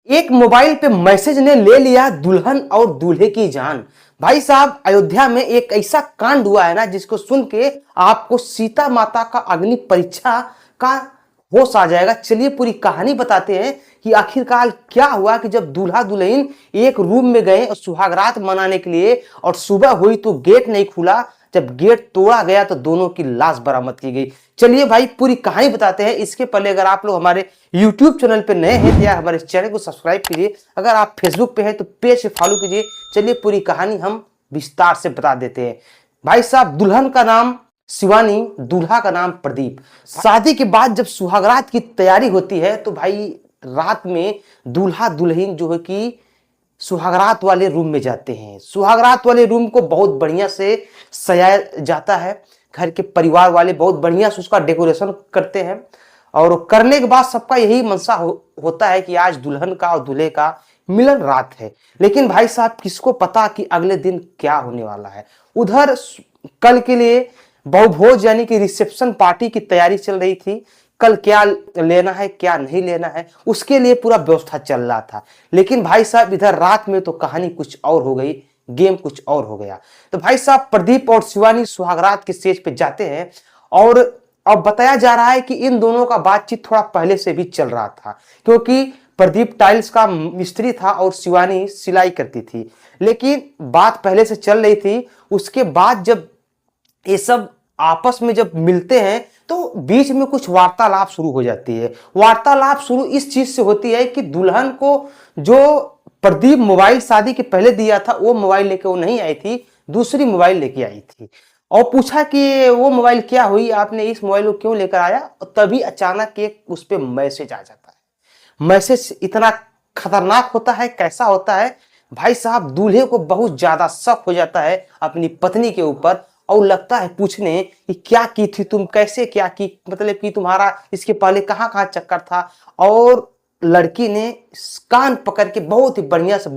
एक मोबाइल पे मैसेज ने ले लिया दुल्हन और दूल्हे की जान। भाई साहब, अयोध्या में एक ऐसा कांड हुआ है ना, जिसको सुन के आपको सीता माता का अग्नि परीक्षा का होश आ जाएगा। चलिए पूरी कहानी बताते हैं कि आखिरकार क्या हुआ कि जब दूल्हा दुल्हन एक रूम में गए और सुहागरात मनाने के लिए, और सुबह हुई तो गेट नहीं खुला। जब गेट तोड़ा गया तो दोनों की लाश बरामद की गई। चलिए भाई पूरी कहानी बताते हैं। इसके पहले अगर आप लोग हमारे YouTube चैनल पे नए हैं तो यार हमारे चैनल को सब्सक्राइब कीजिए। अगर आप Facebook पे हैं तो पेज से फॉलो कीजिए। चलिए पूरी कहानी हम विस्तार से बता देते हैं। भाई साहब, दुल्हन का नाम शिवानी, दूल्हा का नाम प्रदीप। शादी के बाद जब सुहागरात की तैयारी होती है तो भाई रात में दूल्हा दुल्हन जो है कि सुहागरात वाले रूम में जाते हैं। सुहागरात वाले रूम को बहुत बढ़िया से सजाया जाता है। घर के परिवार वाले बहुत बढ़िया से उसका डेकोरेशन करते हैं, और करने के बाद सबका यही मनसा होता है कि आज दुल्हन का और दूल्हे का मिलन रात है। लेकिन भाई साहब, किसको पता कि अगले दिन क्या होने वाला है। उधर कल के लिए बहुभोज यानी कि रिसेप्शन पार्टी की तैयारी चल रही थी। कल क्या लेना है क्या नहीं लेना है उसके लिए पूरा व्यवस्था चल रहा था। लेकिन भाई साहब, इधर रात में तो कहानी कुछ और हो गई, गेम कुछ और हो गया। तो भाई साहब, प्रदीप और शिवानी सुहागरात के स्टेज पे जाते हैं, और अब बताया जा रहा है कि इन दोनों का बातचीत थोड़ा पहले से भी चल रहा था, क्योंकि प्रदीप टाइल्स का मिस्त्री था और शिवानी सिलाई करती थी। लेकिन बात पहले से चल रही थी। उसके बाद जब ये सब आपस में जब मिलते हैं तो बीच में कुछ वार्तालाप शुरू हो जाती है। वार्तालाप शुरू इस चीज से होती है कि दुल्हन को जो प्रदीप मोबाइल शादी के पहले दिया था वो मोबाइल लेके वो नहीं आई थी, दूसरी मोबाइल लेके आई थी। और पूछा कि वो मोबाइल क्या हुई, आपने इस मोबाइल को क्यों लेकर आया। और तभी अचानक एक उस पर मैसेज आ जाता है। मैसेज इतना खतरनाक होता है, कैसा होता है भाई साहब, दूल्हे को बहुत ज्यादा शक हो जाता है अपनी पत्नी के ऊपर, और लगता है पूछने कि क्या की थी तुम, कैसे क्या की, मतलब कि तुम्हारा इसके पहले कहाँ कहाँ चक्कर था। और लड़की ने कान पकड़ के बहुत ही बढ़िया से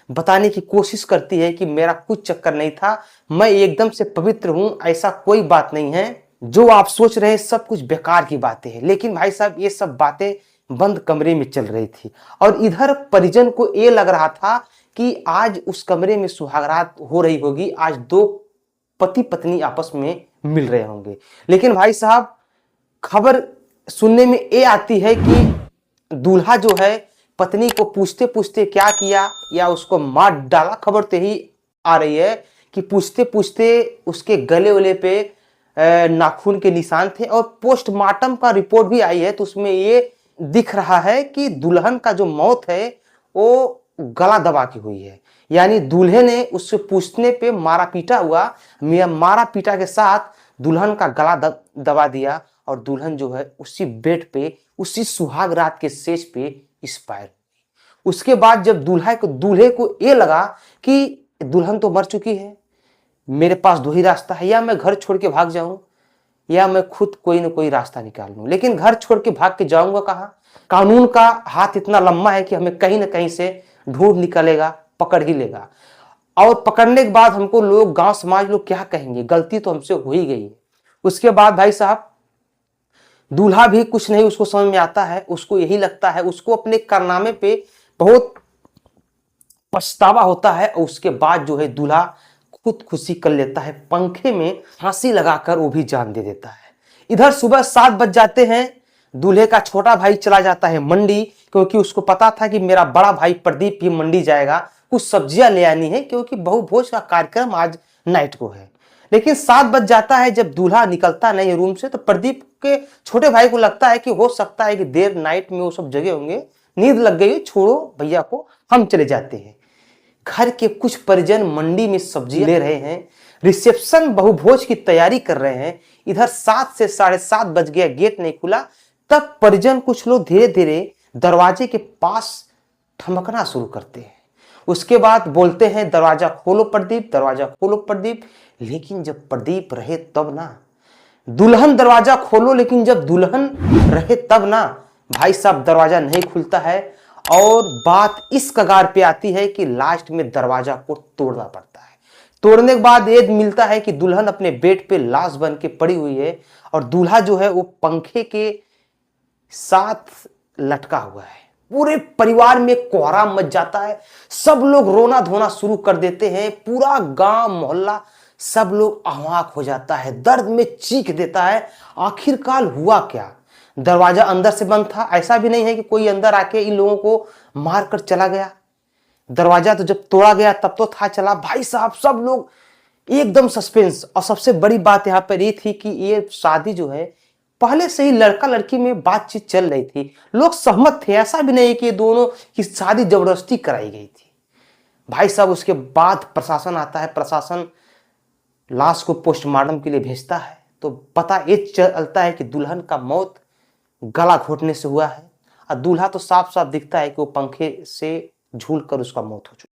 बताने की कोशिश करती है कि मेरा कुछ चक्कर नहीं था, मैं एकदम से पवित्र हूं, ऐसा कोई बात नहीं है, जो आप सोच रहे हैं सब कुछ बेकार की बातें हैं। लेकिन भाई साहब, ये सब बातें बंद कमरे में चल रही थी, और इधर परिजन को ये लग रहा था कि आज उस कमरे में सुहागरात हो रही होगी, आज दो पति पत्नी आपस में मिल रहे होंगे। लेकिन भाई साहब, खबर सुनने में ये आती है कि दूल्हा जो है पत्नी को पूछते पूछते क्या किया या उसको मार डाला। खबर तो ही आ रही है कि पूछते पूछते उसके गले वले पे नाखून के निशान थे, और पोस्टमार्टम का रिपोर्ट भी आई है तो उसमें ये दिख रहा है कि दुल्हन का जो मौत है वो गला दबा के हुई है। यानी दूल्हे ने उससे पूछने पे मारा पीटा हुआ, मारा पीटा के साथ दुल्हन का गला दबा दिया, और दुल्हन जो है उसी बेड पे, उसी सुहाग रात के सेज पे एक्सपायर हो गई। उसके बाद जब दूल्हे को ये लगा कि दुल्हन तो मर चुकी है, मेरे पास दो ही रास्ता है, या मैं घर छोड़ के भाग जाऊं या मैं खुद कोई ना कोई रास्ता निकाल लूं। लेकिन घर छोड़ के भाग के जाऊंगा कहां, कानून का हाथ इतना लंबा है कि हमें कहीं ना कहीं से ढूंढ निकलेगा, पकड़ ही लेगा। और पकड़ने के बाद हमको लोग, गांव समाज लोग क्या कहेंगे, गलती तो हमसे हो ही गई है। उसके बाद भाई साहब, दूल्हा भी कुछ नहीं उसको समझ में आता है, उसको यही लगता है, उसको अपने कारनामे पे बहुत पछतावा होता है। और उसके बाद जो है दूल्हा खुदकुशी कर लेता है, पंखे में फांसी लगाकर वो भी जान दे देता है। इधर सुबह 7 बज जाते हैं, दूल्हे का छोटा भाई चला जाता है मंडी, क्योंकि उसको पता था कि मेरा बड़ा भाई प्रदीप भी मंडी जाएगा, कुछ सब्जियां ले आनी है, क्योंकि बहुभोज का कार्यक्रम आज नाइट को है। लेकिन 7 बज जाता है, जब दूल्हा निकलता नहीं रूम से तो प्रदीप के छोटे भाई को लगता है कि हो सकता है कि देर नाइट में वो सब जगह होंगे, नींद लग गई, छोड़ो भैया को, हम चले जाते हैं। घर के कुछ परिजन मंडी में सब्जी ले रहे हैं, रिसेप्शन बहुभोज की तैयारी कर रहे हैं। इधर 7 से 7:30 बज गया, गेट नहीं खुला। तब परिजन कुछ लोग धीरे धीरे दरवाजे के पास ठमकना शुरू करते हैं। उसके बाद बोलते हैं, दरवाजा खोलो प्रदीप, दरवाजा खोलो प्रदीप। लेकिन जब प्रदीप रहे तब ना, दुल्हन दरवाजा खोलो, लेकिन जब दुल्हन रहे तब ना, भाई साहब दरवाजा नहीं खुलता है। और बात इस कगार पे आती है कि लास्ट में दरवाजा को तोड़ना पड़ता है। तोड़ने के बाद ये मिलता है कि दुल्हन अपने बेड पे लाश बन के पड़ी हुई है, और दूल्हा जो है वो पंखे के साथ लटका हुआ है। पूरे परिवार में कोहराम मच जाता है। सब लोग रोना धोना शुरू कर देते हैं। पूरा गांव मोहल्ला सब लोग अवाक हो जाता है, दर्द में चीख देता है। आखिरकार हुआ क्या? दरवाजा अंदर से बंद था, ऐसा भी नहीं है कि कोई अंदर आके इन लोगों को मार कर चला गया। दरवाजा तो जब तोड़ा गया तब तो था चला। भाई साहब सब लोग एकदम सस्पेंस। और सबसे बड़ी बात यहां पर ये थी कि ये शादी जो है पहले से ही लड़का लड़की में बातचीत चल रही थी, लोग सहमत थे। ऐसा भी नहीं कि दोनों की शादी जबरदस्ती कराई गई थी। भाई साहब उसके बाद प्रशासन आता है। प्रशासन लाश को पोस्टमार्टम के लिए भेजता है तो पता ये चलता है कि दुल्हन का मौत गला घोटने से हुआ है। और दूल्हा तो साफ साफ दिखता है कि वो पंखे से झूलकर उसका मौत हो चुकी।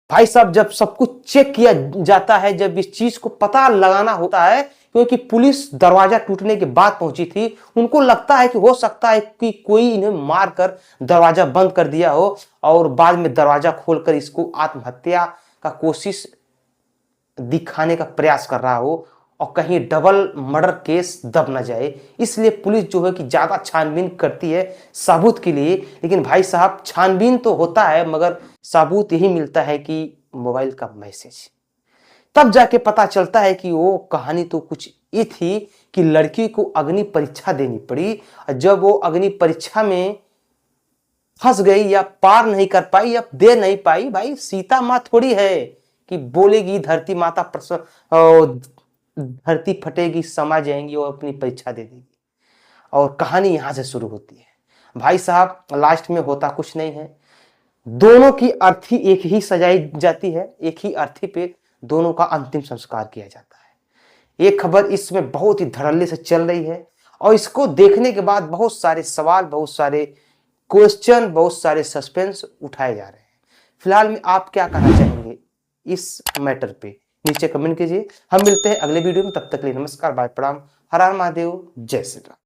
भाई साहब जब सब कुछ चेक किया जाता है, जब इस चीज को पता लगाना होता है, क्योंकि पुलिस दरवाजा टूटने के बाद पहुंची थी, उनको लगता है कि हो सकता है कि कोई इन्हें मारकर दरवाजा बंद कर दिया हो और बाद में दरवाजा खोलकर इसको आत्महत्या का कोशिश दिखाने का प्रयास कर रहा हो और कहीं डबल मर्डर केस दब न जाए। इसलिए पुलिस जो है कि ज्यादा छानबीन करती है सबूत के लिए। लेकिन भाई साहब छानबीन तो होता है मगर सबूत यही मिलता है कि मोबाइल का मैसेज। तब जाके पता चलता है कि वो कहानी तो कुछ ये थी कि लड़की को अग्नि परीक्षा देनी पड़ी। जब वो अग्नि परीक्षा में फंस गई या पार नहीं कर पाई या दे नहीं पाई, भाई सीता माँ थोड़ी है कि बोलेगी धरती माता धरती फटेगी समा जाएंगी और अपनी परीक्षा दे देगी। और कहानी यहां से शुरू होती है। भाई साहब लास्ट में होता कुछ नहीं है, दोनों की अर्थी एक ही सजाई जाती है, एक ही अर्थी पे दोनों का अंतिम संस्कार किया जाता है। ये खबर इसमें बहुत ही धड़ल्ले से चल रही है और इसको देखने के बाद बहुत सारे सवाल, बहुत सारे क्वेश्चन, बहुत सारे सस्पेंस उठाए जा रहे हैं। फिलहाल में आप क्या कहना चाहेंगे इस मैटर पे नीचे कमेंट कीजिए। हम मिलते हैं अगले वीडियो में, तब तक के लिए नमस्कार, बाय, प्रणाम, हर हर महादेव, जय श्री राम।